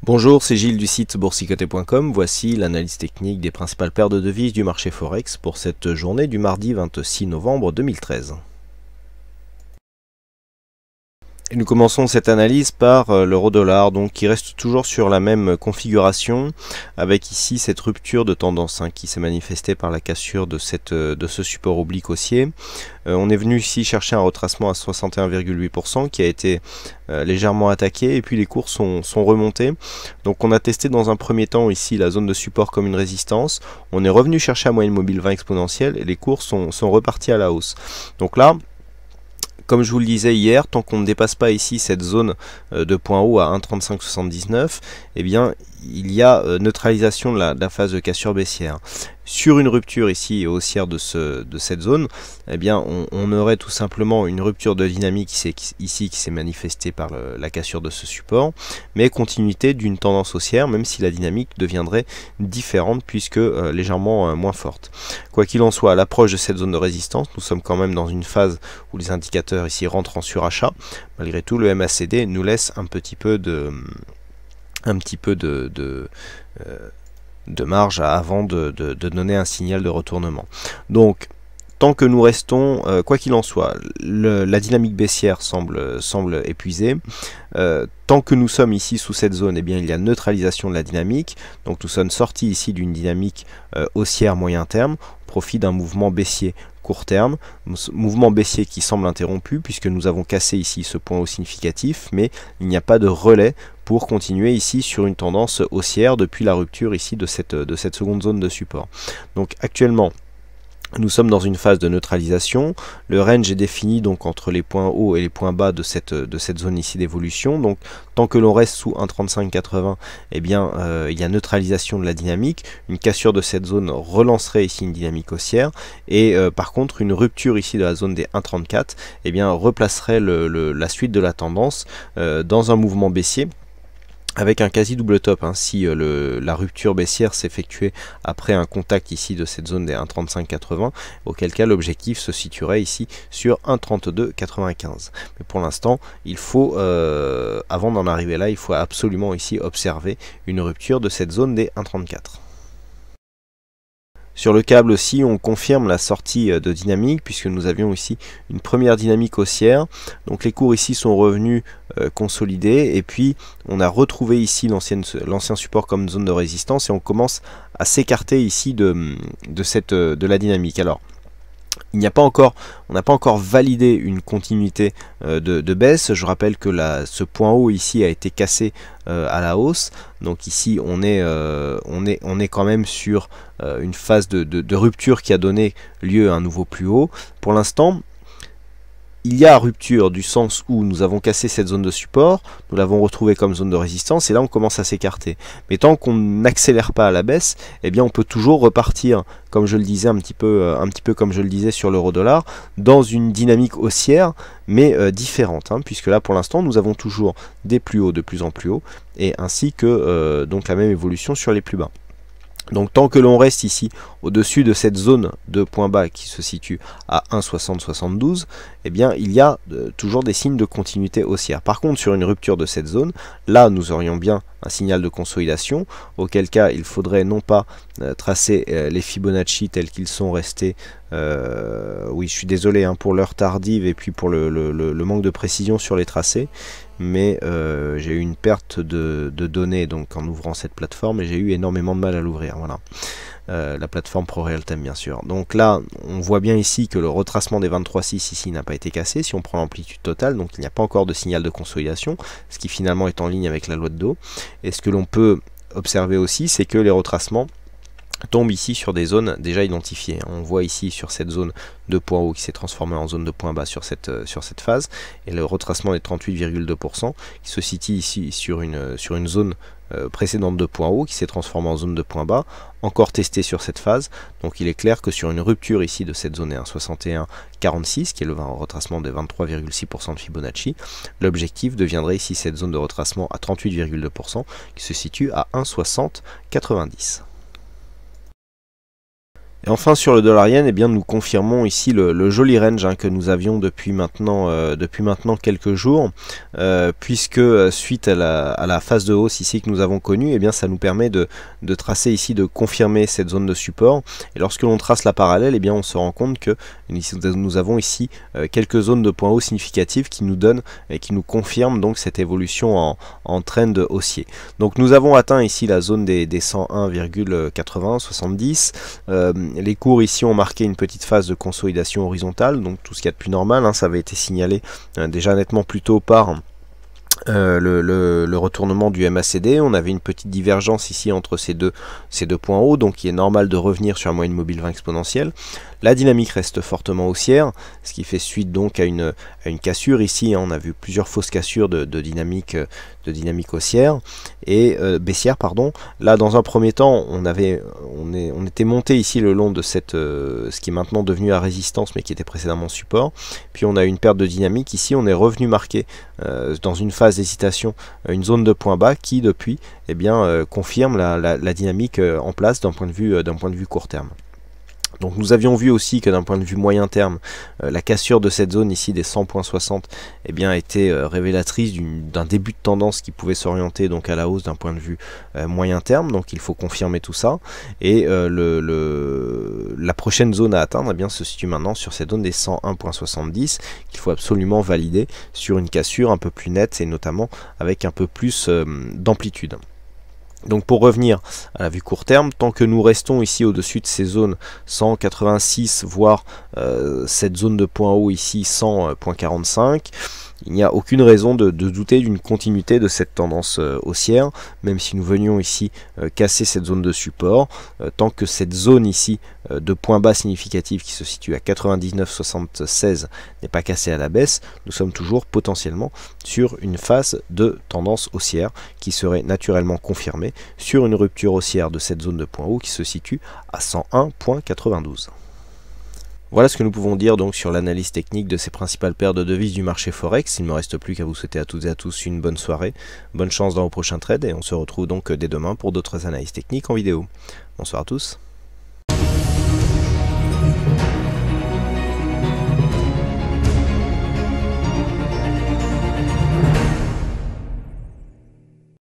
Bonjour, c'est Gilles du site boursicoté.com. Voici l'analyse technique des principales paires de devises du marché Forex pour cette journée du mardi 26 novembre 2013. Et nous commençons cette analyse par l'euro-dollar, donc qui reste toujours sur la même configuration, avec ici cette rupture de tendance qui s'est manifestée par la cassure de ce support oblique haussier. On est venu ici chercher un retracement à 61,8% qui a été légèrement attaqué, et puis les cours sont remontés. Donc on a testé dans un premier temps ici la zone de support comme une résistance. On est revenu chercher la moyenne mobile 20 exponentielle et les cours sont repartis à la hausse. Donc là, comme je vous le disais hier, tant qu'on ne dépasse pas ici cette zone de point haut à 1,3579, eh bien il y a neutralisation de la phase de cassure baissière. Sur une rupture ici haussière de cette zone, eh bien on aurait tout simplement une rupture de dynamique ici qui s'est manifestée par la cassure de ce support, mais continuité d'une tendance haussière, même si la dynamique deviendrait différente puisque légèrement moins forte. Quoi qu'il en soit, à l'approche de cette zone de résistance, nous sommes quand même dans une phase où les indicateurs ici rentrent en surachat. Malgré tout, le MACD nous laisse un petit peu de marge avant de donner un signal de retournement. Donc tant que nous restons, quoi qu'il en soit, la dynamique baissière semble épuisée. Tant que nous sommes ici sous cette zone, eh bien il y a neutralisation de la dynamique. Donc nous sommes sortis ici d'une dynamique haussière moyen terme, au profit d'un mouvement baissier court terme, mouvement baissier qui semble interrompu puisque nous avons cassé ici ce point haut significatif, mais il n'y a pas de relais pour continuer ici sur une tendance haussière depuis la rupture ici de cette seconde zone de support. Donc actuellement, nous sommes dans une phase de neutralisation. Le range est défini donc entre les points hauts et les points bas de cette zone ici d'évolution. Donc tant que l'on reste sous 1,3580, eh bien il y a neutralisation de la dynamique. Une cassure de cette zone relancerait ici une dynamique haussière. Et par contre, une rupture ici de la zone des 1,34, eh bien replacerait la suite de la tendance dans un mouvement baissier, avec un quasi double top, si la rupture baissière s'effectuait après un contact ici de cette zone des 1,3580, auquel cas l'objectif se situerait ici sur 1,3295. Mais pour l'instant, il faut, avant d'en arriver là, il faut absolument ici observer une rupture de cette zone des 1,34. Sur le câble aussi, on confirme la sortie de dynamique puisque nous avions ici une première dynamique haussière. Donc les cours ici sont revenus consolidés, et puis on a retrouvé ici l'ancien support comme zone de résistance, et on commence à s'écarter ici de la dynamique. Alors, on n'a pas encore validé une continuité de baisse. Je rappelle que ce point haut ici a été cassé à la hausse. Donc ici on est quand même sur une phase de rupture qui a donné lieu à un nouveau plus haut. Pour l'instant, il y a rupture du sens où nous avons cassé cette zone de support, nous l'avons retrouvée comme zone de résistance, et là on commence à s'écarter. Mais tant qu'on n'accélère pas à la baisse, eh bien on peut toujours repartir, comme je le disais un petit peu comme je le disais sur l'euro-dollar, dans une dynamique haussière, mais différente, puisque là pour l'instant nous avons toujours des plus hauts de plus en plus hauts, et ainsi que donc la même évolution sur les plus bas. Donc tant que l'on reste ici au-dessus de cette zone de point bas qui se situe à 1,6072, eh bien il y a toujours des signes de continuité haussière. Par contre, sur une rupture de cette zone, là nous aurions bien un signal de consolidation, auquel cas il faudrait non pas tracer les Fibonacci tels qu'ils sont restés. Oui, je suis désolé pour l'heure tardive et puis pour le manque de précision sur les tracés, mais j'ai eu une perte de données donc en ouvrant cette plateforme, et j'ai eu énormément de mal à l'ouvrir. Voilà. La plateforme ProRealTime bien sûr. Donc là on voit bien ici que le retracement des 23,6 ici n'a pas été cassé si on prend l'amplitude totale, donc il n'y a pas encore de signal de consolidation, ce qui finalement est en ligne avec la loi de Dow. Et ce que l'on peut observer aussi, c'est que les retracements tombe ici sur des zones déjà identifiées. On voit ici sur cette zone de point haut qui s'est transformée en zone de point bas sur cette phase, et le retracement des 38,2% qui se situe ici sur une zone précédente de point haut qui s'est transformée en zone de point bas, encore testée sur cette phase. Donc il est clair que sur une rupture ici de cette zone 1,6146 qui est le retracement de 23,6% de Fibonacci, l'objectif deviendrait ici cette zone de retracement à 38,2% qui se situe à 1,6090. Et enfin sur le dollar yen, eh bien, nous confirmons ici le joli range que nous avions depuis maintenant quelques jours, puisque suite à la phase de hausse ici que nous avons connue, eh bien, ça nous permet de tracer ici, de confirmer cette zone de support. Et lorsque l'on trace la parallèle, eh bien, on se rend compte que nous avons ici quelques zones de points hauts significatives qui nous donnent et qui nous confirment donc cette évolution en trend haussier. Donc nous avons atteint ici la zone des 101,80-70. Les cours ici ont marqué une petite phase de consolidation horizontale, donc tout ce qu'il y a de plus normal, ça avait été signalé déjà nettement plus tôt par le retournement du MACD. On avait une petite divergence ici entre ces deux points hauts, donc il est normal de revenir sur la moyenne mobile 20 exponentielle. La dynamique reste fortement haussière, ce qui fait suite donc à une cassure ici. On a vu plusieurs fausses cassures de dynamique haussière et baissière, pardon. Là, dans un premier temps, on était monté ici le long de ce qui est maintenant devenu la résistance, mais qui était précédemment support. Puis on a eu une perte de dynamique ici. On est revenu marquer dans une phase d'hésitation une zone de point bas qui depuis, eh bien, confirme la dynamique en place d'un point de vue court terme. Donc nous avions vu aussi que d'un point de vue moyen terme, la cassure de cette zone ici des 100.60 eh bien, était révélatrice d'un début de tendance qui pouvait s'orienter donc à la hausse d'un point de vue moyen terme. Donc il faut confirmer tout ça. Et la prochaine zone à atteindre eh bien, se situe maintenant sur cette zone des 101.70 qu'il faut absolument valider sur une cassure un peu plus nette et notamment avec un peu plus d'amplitude. Donc pour revenir à la vue court terme, tant que nous restons ici au-dessus de ces zones 186, voire cette zone de point haut ici 100.45, il n'y a aucune raison de douter d'une continuité de cette tendance haussière, même si nous venions ici casser cette zone de support. Tant que cette zone ici de point bas significatif qui se situe à 99,76 n'est pas cassée à la baisse, nous sommes toujours potentiellement sur une phase de tendance haussière qui serait naturellement confirmée sur une rupture haussière de cette zone de point haut qui se situe à 101.92. Voilà ce que nous pouvons dire donc sur l'analyse technique de ces principales paires de devises du marché Forex. Il ne me reste plus qu'à vous souhaiter à toutes et à tous une bonne soirée, bonne chance dans vos prochains trades et on se retrouve donc dès demain pour d'autres analyses techniques en vidéo. Bonsoir à tous.